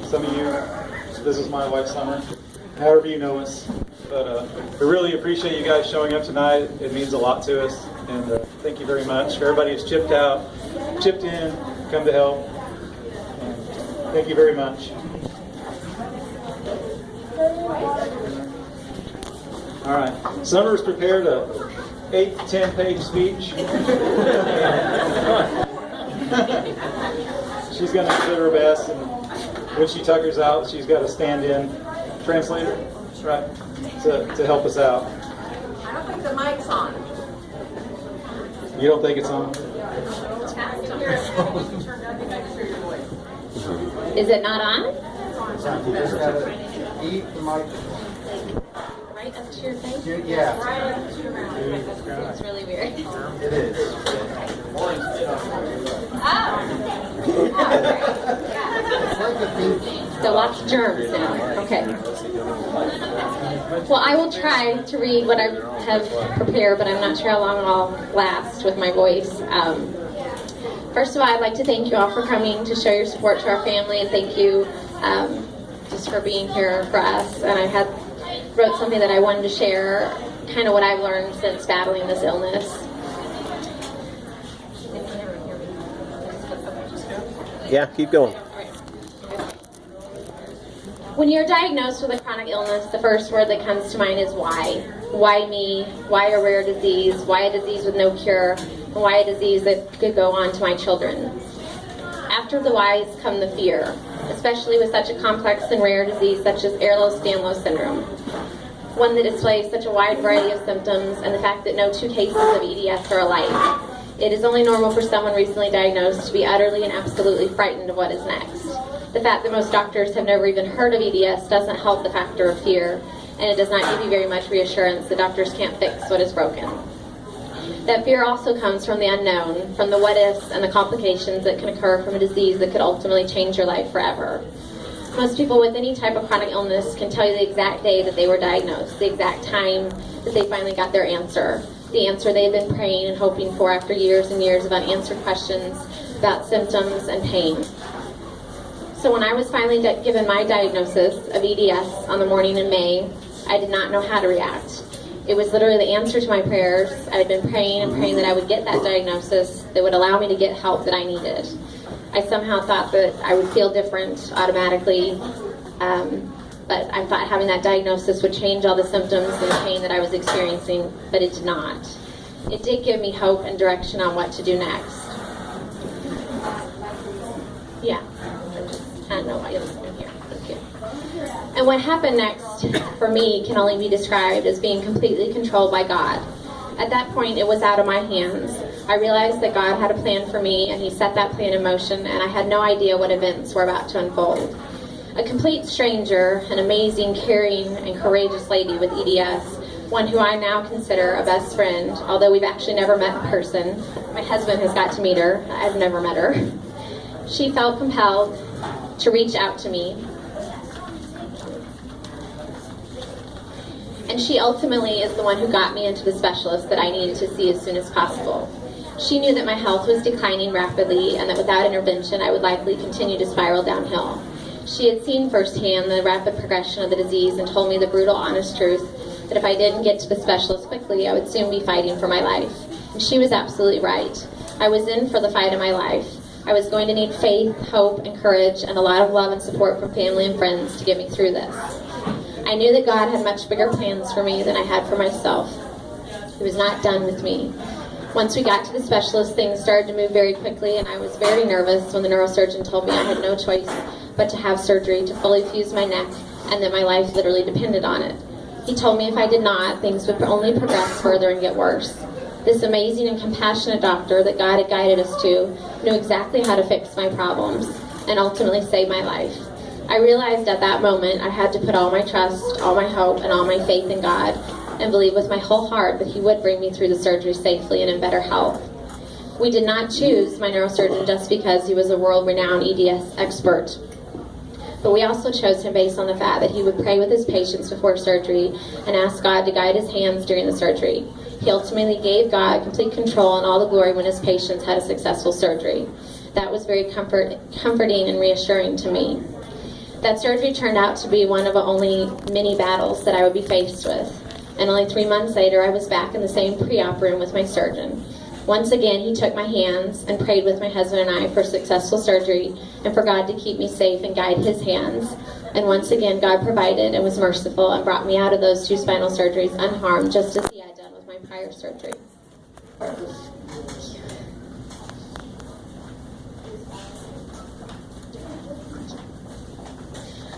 Some of you, this is my wife, Summer. However you know us. But we really appreciate you guys showing up tonight. It means a lot to us. And thank you very much for everybody who's chipped in, come to help. And thank you very much. All right. Summer's prepared a 8 to 10 page speech. She's going to do her best, and when she tuckers out, she's got a stand-in translator, right, to help us out. I don't think the mic's on. You don't think it's on? Is it not on? You just gotta eat the mic. Right up to your face? Yeah. Right up to your mouth. It's really weird. It is. So lots of germs now. Okay. Well, I will try to read what I have prepared, but I'm not sure how long I'll last with my voice. First of all, I'd like to thank you all for coming to show your support to our family, and thank you just for being here for us. And I wrote something that I wanted to share, kind of what I've learned since battling this illness. Yeah, keep going. When you're diagnosed with a chronic illness, the first word that comes to mind is why. Why me? Why a rare disease? Why a disease with no cure? And why a disease that could go on to my children? After the whys come the fear, especially with such a complex and rare disease such as Ehlers-Danlos Syndrome. One that displays such a wide variety of symptoms, and the fact that no two cases of EDS are alike. It is only normal for someone recently diagnosed to be utterly and absolutely frightened of what is next. The fact that most doctors have never even heard of EDS doesn't help the factor of fear, and it does not give you very much reassurance that doctors can't fix what is broken. That fear also comes from the unknown, from the what-ifs and the complications that can occur from a disease that could ultimately change your life forever. Most people with any type of chronic illness can tell you the exact day that they were diagnosed, the exact time that they finally got their answer, the answer they've been praying and hoping for after years and years of unanswered questions about symptoms and pain. So when I was finally given my diagnosis of EDS on the morning in May, I did not know how to react. It was literally the answer to my prayers. I had been praying and praying that I would get that diagnosis that would allow me to get help that I needed. I somehow thought that I would feel different automatically, but I thought having that diagnosis would change all the symptoms and the pain that I was experiencing, but it did not. It did give me hope and direction on what to do next. Yeah. I don't know why you're listening here. Thank you. And what happened next for me can only be described as being completely controlled by God. At that point, it was out of my hands. I realized that God had a plan for me, and He set that plan in motion, and I had no idea what events were about to unfold. A complete stranger, an amazing, caring, and courageous lady with EDS, one who I now consider a best friend, although we've actually never met in person. My husband has got to meet her. I've never met her. She felt compelled to reach out to me. And she ultimately is the one who got me into the specialist that I needed to see as soon as possible. She knew that my health was declining rapidly and that without intervention I would likely continue to spiral downhill. She had seen firsthand the rapid progression of the disease and told me the brutal, honest truth that if I didn't get to the specialist quickly, I would soon be fighting for my life. And she was absolutely right. I was in for the fight of my life. I was going to need faith, hope, and courage, and a lot of love and support from family and friends to get me through this. I knew that God had much bigger plans for me than I had for myself. He was not done with me. Once we got to the specialist, things started to move very quickly, and I was very nervous when the neurosurgeon told me I had no choice but to have surgery to fully fuse my neck, and that my life literally depended on it. He told me if I did not, things would only progress further and get worse. This amazing and compassionate doctor that God had guided us to knew exactly how to fix my problems and ultimately save my life. I realized at that moment I had to put all my trust, all my hope, and all my faith in God and believe with my whole heart that He would bring me through the surgery safely and in better health. We did not choose my neurosurgeon just because he was a world-renowned EDS expert, but we also chose him based on the fact that he would pray with his patients before surgery and ask God to guide his hands during the surgery. He ultimately gave God complete control and all the glory when his patients had a successful surgery. That was very comforting and reassuring to me. That surgery turned out to be one of only many battles that I would be faced with. And only 3 months later, I was back in the same pre-op room with my surgeon. Once again, he took my hands and prayed with my husband and I for successful surgery and for God to keep me safe and guide his hands. And once again, God provided and was merciful and brought me out of those 2 spinal surgeries unharmed, just as he had done with my prior surgery.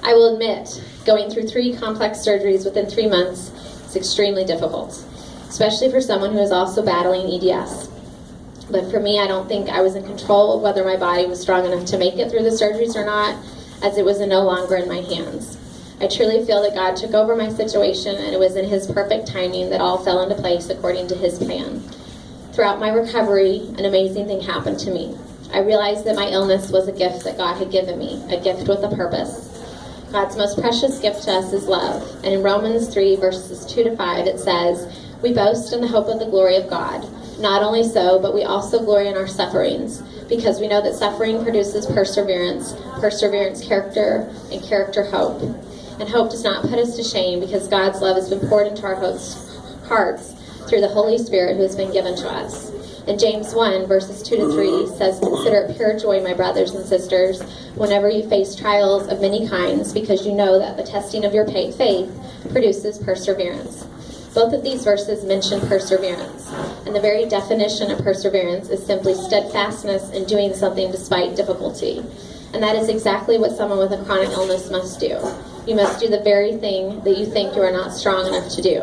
I will admit, going through 3 complex surgeries within 3 months is extremely difficult, especially for someone who is also battling EDS. But for me, I don't think I was in control of whether my body was strong enough to make it through the surgeries or not, as it was no longer in my hands. I truly feel that God took over my situation, and it was in his perfect timing that all fell into place according to his plan. Throughout my recovery, an amazing thing happened to me. I realized that my illness was a gift that God had given me, a gift with a purpose. God's most precious gift to us is love. And in Romans 3, verses 2 to 5, it says, "We boast in the hope of the glory of God. Not only so, but we also glory in our sufferings, because we know that suffering produces perseverance, perseverance character, and character hope. And hope does not put us to shame, because God's love has been poured into our hearts through the Holy Spirit who has been given to us." In James 1, verses 2 to 3 says, "Consider it pure joy, my brothers and sisters, whenever you face trials of many kinds, because you know that the testing of your faith produces perseverance." Both of these verses mention perseverance, and the very definition of perseverance is simply steadfastness in doing something despite difficulty. And that is exactly what someone with a chronic illness must do. You must do the very thing that you think you are not strong enough to do.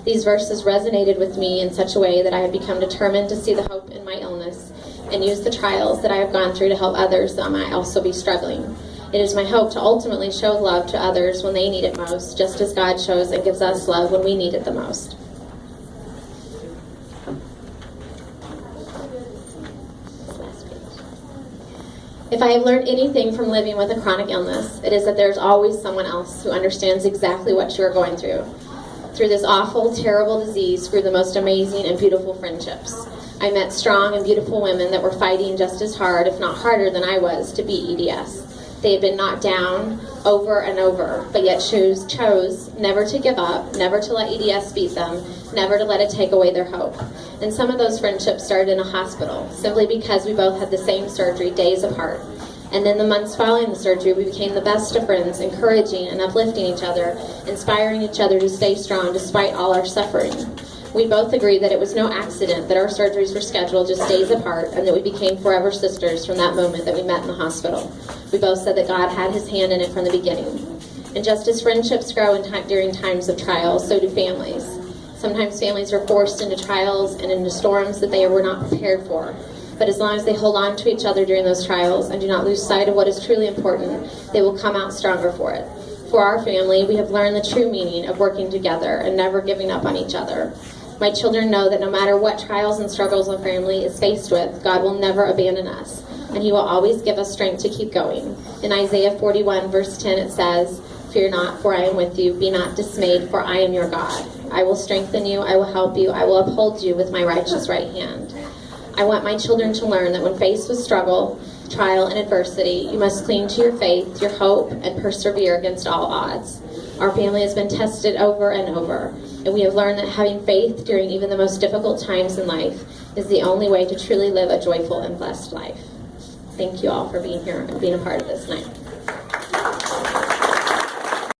These verses resonated with me in such a way that I have become determined to see the hope in my illness and use the trials that I have gone through to help others that might also be struggling. It is my hope to ultimately show love to others when they need it most, just as God shows and gives us love when we need it the most. If I have learned anything from living with a chronic illness, it is that there's always someone else who understands exactly what you are going through. Through this awful, terrible disease grew the most amazing and beautiful friendships. I met strong and beautiful women that were fighting just as hard, if not harder, than I was to beat EDS. They had been knocked down over and over, but yet chose never to give up, never to let EDS beat them, never to let it take away their hope. And some of those friendships started in a hospital, simply because we both had the same surgery days apart. And in the months following the surgery, we became the best of friends, encouraging and uplifting each other, inspiring each other to stay strong despite all our suffering. We both agreed that it was no accident that our surgeries were scheduled just days apart, and that we became forever sisters from that moment that we met in the hospital. We both said that God had his hand in it from the beginning. And just as friendships grow during times of trials, so do families. Sometimes families are forced into trials and into storms that they were not prepared for. But as long as they hold on to each other during those trials and do not lose sight of what is truly important, they will come out stronger for it. For our family, we have learned the true meaning of working together and never giving up on each other. My children know that no matter what trials and struggles a family is faced with, God will never abandon us, and he will always give us strength to keep going. In Isaiah 41, verse 10, it says, "Fear not, for I am with you. Be not dismayed, for I am your God. I will strengthen you. I will help you. I will uphold you with my righteous right hand." I want my children to learn that when faced with struggle, trial, and adversity, you must cling to your faith, your hope, and persevere against all odds. Our family has been tested over and over, and we have learned that having faith during even the most difficult times in life is the only way to truly live a joyful and blessed life. Thank you all for being here and being a part of this night.